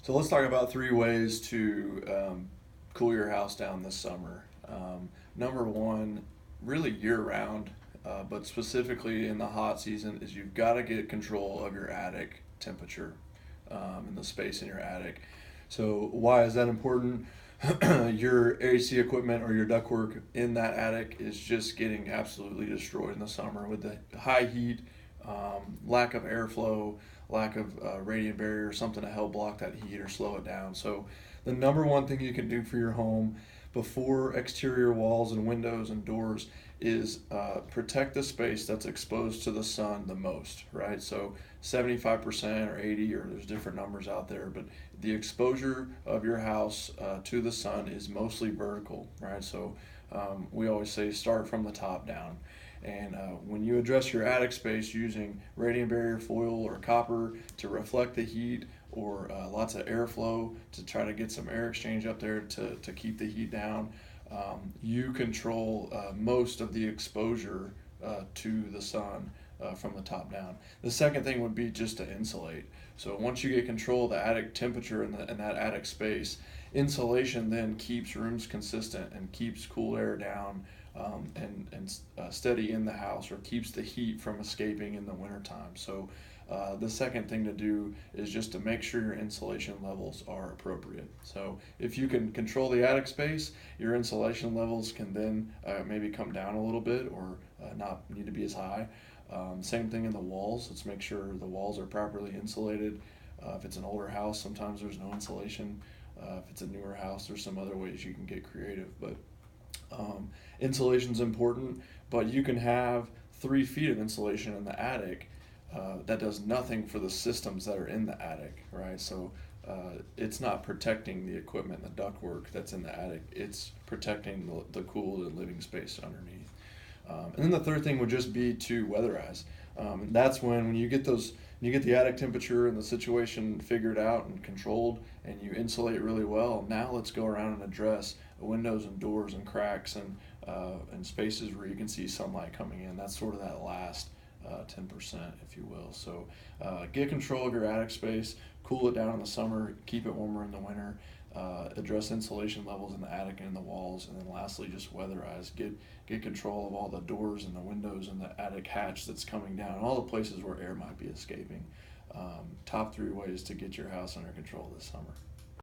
So let's talk about three ways to cool your house down this summer. Number one, really year round, but specifically in the hot season, is you've got to get control of your attic temperature and the space in your attic. So why is that important? Your AC equipment or your ductwork in that attic is just getting absolutely destroyed in the summer with the high heat, lack of airflow, lack of radiant barrier, something to help block that heat or slow it down. So, the number one thing you can do for your home before exterior walls and windows and doors is protect the space that's exposed to the sun the most, right? So 75% or 80, or there's different numbers out there, but the exposure of your house to the sun is mostly vertical, right? So we always say start from the top down. And when you address your attic space using radiant barrier foil or copper to reflect the heat, or lots of airflow to try to get some air exchange up there to keep the heat down, you control most of the exposure to the sun from the top down. The second thing would be just to insulate. So once you get control of the attic temperature in that attic space, insulation then keeps rooms consistent and keeps cool air down and steady in the house, or keeps the heat from escaping in the wintertime. So the second thing to do is just to make sure your insulation levels are appropriate. So if you can control the attic space, your insulation levels can then maybe come down a little bit, or not need to be as high. Same thing in the walls. Let's make sure the walls are properly insulated. If it's an older house, sometimes there's no insulation. If it's a newer house, there's some other ways you can get creative. But insulation is important, but you can have 3 feet of insulation in the attic that does nothing for the systems that are in the attic, right? So it's not protecting the equipment, the ductwork that's in the attic. It's protecting the cool and living space underneath. And then the third thing would just be to weatherize. And that's when you get you get the attic temperature and the situation figured out and controlled, and you insulate really well. Now let's go around and address windows and doors and cracks and spaces where you can see sunlight coming in. That's sort of that last 10%, if you will. So get control of your attic space, cool it down in the summer, keep it warmer in the winter, address insulation levels in the attic and in the walls, and then lastly, just weatherize. Get control of all the doors and the windows and the attic hatch that's coming down, all the places where air might be escaping. Top 3 ways to get your house under control this summer.